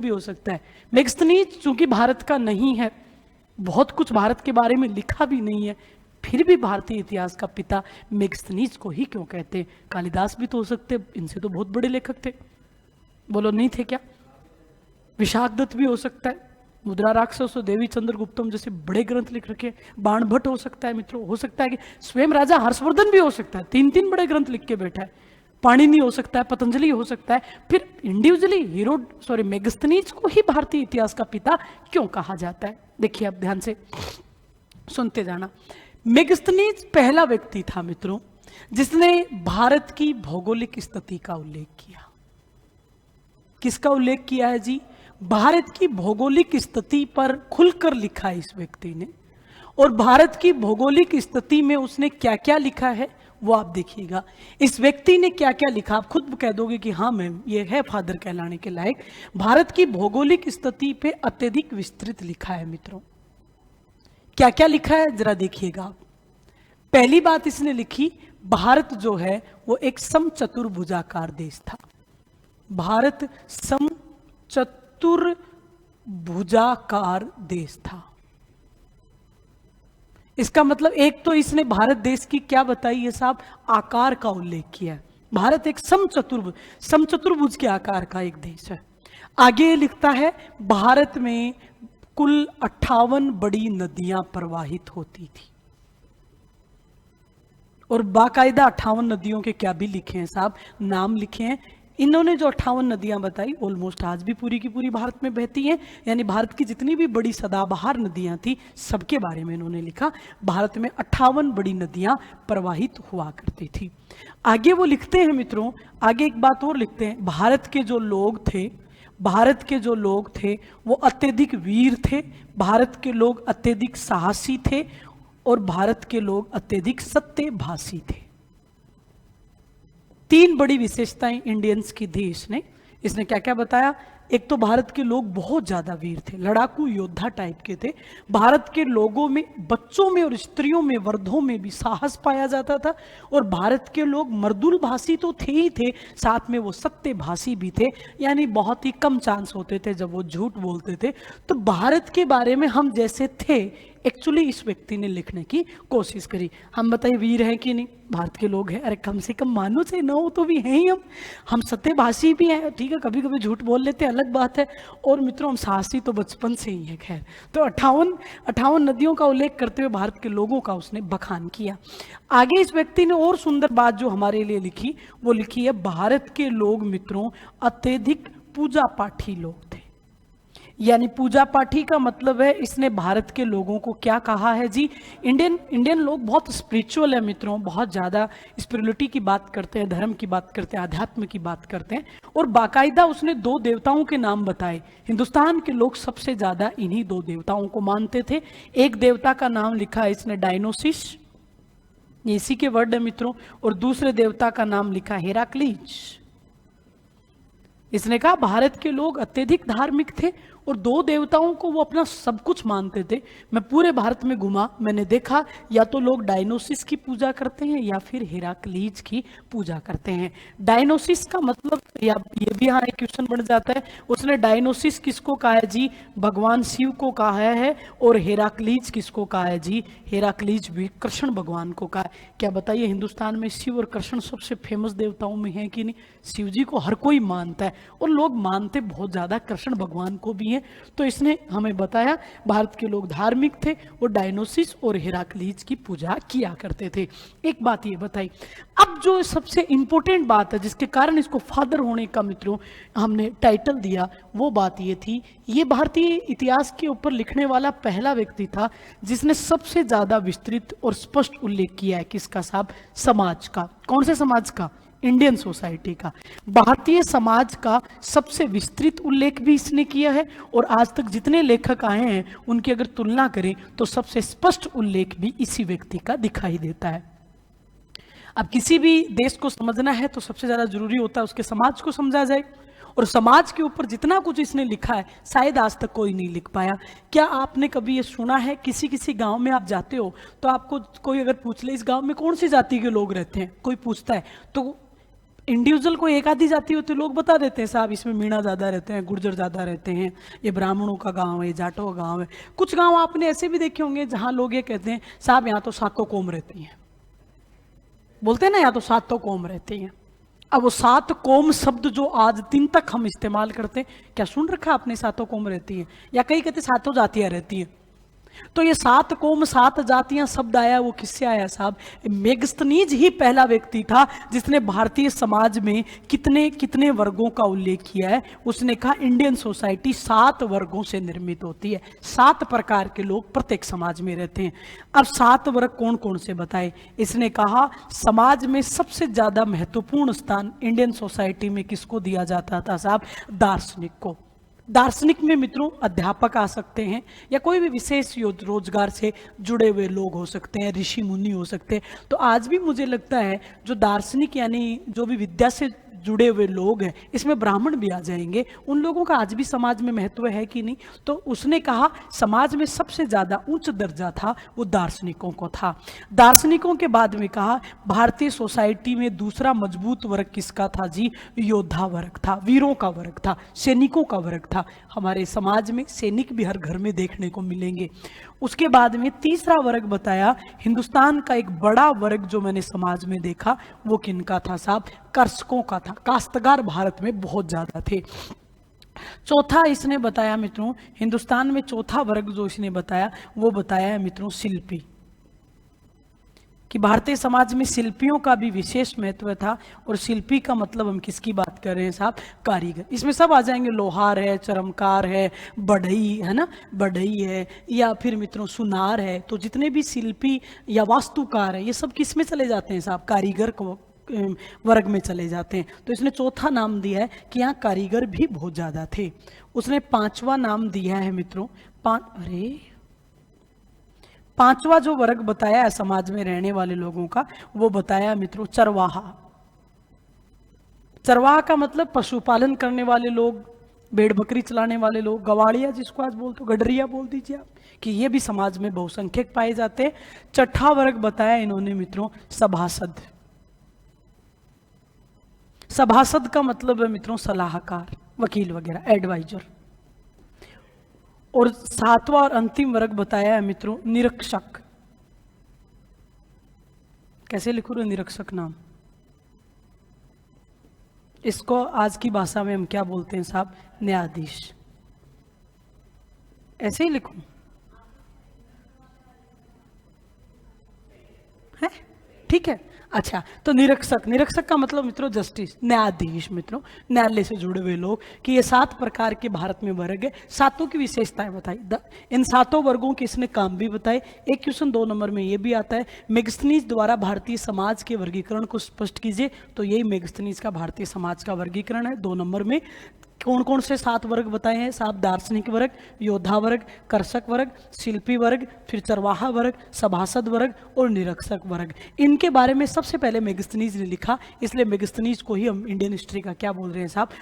भी हो सकता है। मेगस्थनीज चूंकि भारत का नहीं है, बहुत कुछ भारत के बारे में लिखा भी नहीं है, फिर भी भारतीय इतिहास का पिता मेगस्थनीज को ही क्यों कहते हैं? कालिदास भी तो हो सकते, इनसे तो बहुत बड़े लेखक थे, बोलो नहीं थे क्या? विशाखदत्त भी हो सकता है, मुद्रा राक्षस और देवी चंद्रगुप्तम जैसे बड़े ग्रंथ लिख रखे हैं। बाणभट्ट हो सकता है मित्रों, हो सकता है कि स्वयं राजा हर्षवर्धन भी हो सकता है, तीन तीन बड़े ग्रंथ लिख के बैठा है। पाणिनि हो सकता है, पतंजलि हो सकता है। फिर इंडिविजुअली मेगस्थनीज को ही भारतीय इतिहास का पिता क्यों कहा जाता है? देखिए अब ध्यान से सुनते जाना। मेगस्थनीज पहला व्यक्ति था मित्रों जिसने भारत की भौगोलिक स्थिति का उल्लेख किया। किसका उल्लेख किया है जी? भारत की भौगोलिक स्थिति पर खुलकर लिखा है इस व्यक्ति ने। और भारत की भौगोलिक स्थिति में उसने क्या क्या लिखा है वो आप देखिएगा। इस व्यक्ति ने क्या क्या लिखा, आप खुद कह दोगे कि हाँ मैम ये है फादर कहलाने के लायक। भारत की भौगोलिक स्थिति पे अत्यधिक विस्तृत लिखा है मित्रों। क्या क्या लिखा है जरा देखिएगा आप। पहली बात इसने लिखी, भारत जो है वो एक समचतुर्भुजाकार देश था। भारत समचतुर्भुजाकार देश था। इसका मतलब एक तो इसने भारत देश की क्या बताई है साहब? आकार का उल्लेख किया है। भारत एक समचतुर्भुज के आकार का एक देश है। आगे लिखता है भारत में कुल 58 बड़ी नदियां प्रवाहित होती थी। और बाकायदा 58 नदियों के क्या भी लिखे हैं साहब, नाम लिखे हैं। इन्होंने जो 58 नदियां बताई ऑलमोस्ट आज भी पूरी की पूरी भारत में बहती हैं। यानी भारत की जितनी भी बड़ी सदाबहार नदियां थी सबके बारे में इन्होंने लिखा। भारत में 58 बड़ी नदियां प्रवाहित हुआ करती थी। आगे वो लिखते हैं मित्रों, आगे एक बात और लिखते हैं, भारत के जो लोग थे वो अत्यधिक वीर थे, भारत के लोग अत्यधिक साहसी थे और भारत के लोग अत्यधिक सत्यभाषी थे। तीन बड़ी विशेषताएं इंडियंस की थी इसने क्या क्या बताया? एक तो भारत के लोग बहुत ज्यादा वीर थे, लड़ाकू योद्धा टाइप के थे। भारत के लोगों में, बच्चों में और स्त्रियों में, वर्धों में भी साहस पाया जाता था। और भारत के लोग मर्दुल भाषी तो थे ही थे, साथ में वो सत्यभाषी भी थे। यानी बहुत ही कम चांस होते थे जब वो झूठ बोलते थे। तो भारत के बारे में हम जैसे थे एक्चुअली इस व्यक्ति ने लिखने की कोशिश करी। हम बताइए वीर हैं कि नहीं? भारत के लोग हैं, अरे कम से कम मानो से ना हो तो भी हैं ही। हम सत्यभाषी भी हैं, ठीक है, कभी कभी झूठ बोल लेते हैं अलग बात है। और मित्रों हम साहसी तो बचपन से ही है। खैर, तो 58 नदियों का उल्लेख करते हुए भारत के लोगों का उसने बखान किया। आगे इस व्यक्ति ने और सुंदर बात जो हमारे लिए लिखी वो लिखी है, भारत के लोग मित्रों अत्यधिक पूजा पाठी लोग थे। यानी पूजा पाठी का मतलब है इसने भारत के लोगों को क्या कहा है जी? इंडियन लोग बहुत स्पिरिचुअल है मित्रों, बहुत ज़्यादा स्पिरिचुअलिटी की बात करते हैं, धर्म की बात करते हैं, आध्यात्म की बात करते हैं। और बाकायदा उसने 2 देवताओं के नाम बताए। हिंदुस्तान के लोग सबसे ज़्यादा इन्हीं 2 देवताओं को मानते थे। एक देवता का नाम लिखा है इसने डायनोसिस, ये इसी के वर्ड है मित्रों। और दूसरे देवता का नाम लिखा हेराक्लीज। इसने कहा भारत के लोग अत्यधिक धार्मिक थे और 2 देवताओं को वो अपना सब कुछ मानते थे। मैं पूरे भारत में घुमा, मैंने देखा या तो लोग डायनोसिस की पूजा करते हैं या फिर हेराक्लीज की पूजा करते हैं। डायनोसिस का मतलब, या ये भी यहाँ एक क्वेश्चन बन जाता है, उसने डायनोसिस किसको कहा है जी? भगवान शिव को कहा है। और हेराक्लीज किसको कहा है जी? हेराक्लीज भी कृष्ण भगवान को कहा है। क्या बताइए हिंदुस्तान में शिव और कृष्ण सबसे फेमस देवताओं में है कि नहीं? शिव जी को हर कोई मानता है और लोग मानते बहुत ज्यादा कृष्ण भगवान को भी है। तो इसने हमें बताया भारत के लोग धार्मिक थे, वो डायनोसिस और हेराक्लीज की पूजा किया करते थे। एक बात ये बताई। अब जो सबसे इंपॉर्टेंट बात है जिसके कारण इसको फादर होने का मित्रों हमने टाइटल दिया, वो बात ये थी, ये भारतीय इतिहास के ऊपर लिखने वाला पहला व्यक्ति था जिसने सबसे ज्यादा विस्तृत और स्पष्ट उल्लेख किया है किसका साहब? समाज का। कौन से समाज का? इंडियन सोसाइटी का। भारतीय समाज का सबसे विस्तृत उल्लेख भी इसने किया है। और आज तक जितने लेखक आए हैं उनकी अगर तुलना करें तो सबसे स्पष्ट उल्लेख भी इसी व्यक्ति का दिखाई देता है। अब किसी भी देश को समझना है तो सबसे ज्यादा जरूरी होता है उसके समाज को समझा जाए। और समाज के ऊपर जितना कुछ इसने लिखा है शायद आज तक कोई नहीं लिख पाया। क्या आपने कभी ये सुना है, किसी किसी गांव में आप जाते हो तो आपको कोई अगर पूछ ले इस गांव में कौन सी जाति के लोग रहते हैं, कोई पूछता है तो इंडिविजुअल को एक आधी जाति होती है, लोग बता देते हैं साहब इसमें मीणा ज़्यादा रहते हैं, गुर्जर ज़्यादा रहते हैं, ये ब्राह्मणों का गांव है, ये जाटों का गांव है। कुछ गांव आपने ऐसे भी देखे होंगे जहां लोग ये कहते हैं साहब यहाँ तो सातों कौम रहती हैं, बोलते हैं ना यहाँ तो सातों कौम रहती हैं। अब वो सात कौम शब्द जो आज दिन तक हम इस्तेमाल करते हैं, क्या सुन रखा आपने सातों कौम रहती है? या कई कहते सातों जातियां रहती हैं। तो ये सात कौम सात जातियां शब्द आया, वो किससे आया साहब? मेगस्थनीज ही पहला व्यक्ति था जिसने भारतीय समाज में कितने कितने वर्गों का उल्लेख किया है। उसने कहा इंडियन सोसाइटी 7 वर्गों से निर्मित होती है, 7 प्रकार के लोग प्रत्येक समाज में रहते हैं। अब 7 वर्ग कौन कौन से बताए? इसने कहा समाज में सबसे ज्यादा महत्वपूर्ण स्थान इंडियन सोसाइटी में किसको दिया जाता था साहब? दार्शनिक को। दार्शनिक में मित्रों अध्यापक आ सकते हैं या कोई भी विशेष रोजगार से जुड़े हुए लोग हो सकते हैं, ऋषि मुनि हो सकते हैं। तो आज भी मुझे लगता है जो दार्शनिक यानी जो भी विद्या से जुड़े हुए लोग हैं, इसमें ब्राह्मण भी आ जाएंगे, उन लोगों का आज भी समाज में महत्व है कि नहीं? तो उसने कहा समाज में सबसे ज्यादा उच्च दर्जा था वो दार्शनिकों को था। दार्शनिकों के बाद में कहा भारतीय सोसाइटी में दूसरा मजबूत वर्ग किसका था जी? योद्धा वर्ग था, वीरों का वर्ग था, सैनिकों का वर्ग था। हमारे समाज में सैनिक भी हर घर में देखने को मिलेंगे। उसके बाद में तीसरा वर्ग बताया, हिंदुस्तान का एक बड़ा वर्ग जो मैंने समाज में देखा वो किनका था साहब? कर्षकों का था। काश्तकार भारत में बहुत ज्यादा थे। चौथा इसने बताया मित्रों, हिंदुस्तान में चौथा वर्ग जो इसने बताया वो बताया है मित्रों शिल्पी, कि भारतीय समाज में शिल्पियों का भी विशेष महत्व था। और शिल्पी का मतलब हम किसकी बात कर रहे हैं साहब? कारीगर। इसमें सब आ जाएंगे, लोहार है, चरमकार है, बढ़ई है ना, बढ़ई है, या फिर मित्रों सुनार है। तो जितने भी शिल्पी या वास्तुकार है ये सब किस में चले जाते हैं साहब? कारीगर को वर्ग में चले जाते हैं। तो इसने चौथा नाम दिया है कि यहाँ कारीगर भी बहुत ज्यादा थे। उसने पांचवा नाम दिया है मित्रों, पांचवा जो वर्ग बताया है समाज में रहने वाले लोगों का वो बताया मित्रों चरवाहा। चरवाहा का मतलब पशुपालन करने वाले लोग, भेड़ बकरी चलाने वाले लोग, गवाड़िया जिसको आज बोलते हो, गडरिया बोल दीजिए आप, कि ये भी समाज में बहुसंख्यक पाए जाते हैं। छठा वर्ग बताया इन्होंने मित्रों सभासद। सभासद का मतलब है मित्रों सलाहकार, वकील वगैरह, एडवाइजर। और सातवां और अंतिम वर्ग बताया है मित्रों निरीक्षक। कैसे लिखूं रे निरीक्षक नाम? इसको आज की भाषा में हम क्या बोलते हैं साहब? न्यायाधीश। ऐसे ही लिखूं है? ठीक है, अच्छा। तो निरीक्षक, निरीक्षक का मतलब मित्रों जस्टिस, न्यायाधीश मित्रों, न्यायालय से जुड़े हुए लोग, कि ये 7 प्रकार के भारत में वर्ग है। सातों की विशेषताएं बताई, इन सातों वर्गों के इसने काम भी बताए। एक क्वेश्चन 2 नंबर में ये भी आता है, मेगस्थनीज द्वारा भारतीय समाज के वर्गीकरण को स्पष्ट कीजिए। तो यही मेगस्थनीज का भारतीय समाज का वर्गीकरण है। 2 नंबर में कौन कौन से 7 वर्ग बताए हैं साहब? दार्शनिक वर्ग, योद्धा वर्ग, कर्षक वर्ग, शिल्पी वर्ग, फिर चरवाहा वर्ग, सभासद वर्ग और निरीक्षक वर्ग। इनके बारे में सबसे पहले मेगस्थनीज ने लिखा, इसलिए मेगस्थनीज को ही हम इंडियन हिस्ट्री का क्या बोल रहे हैं साहब?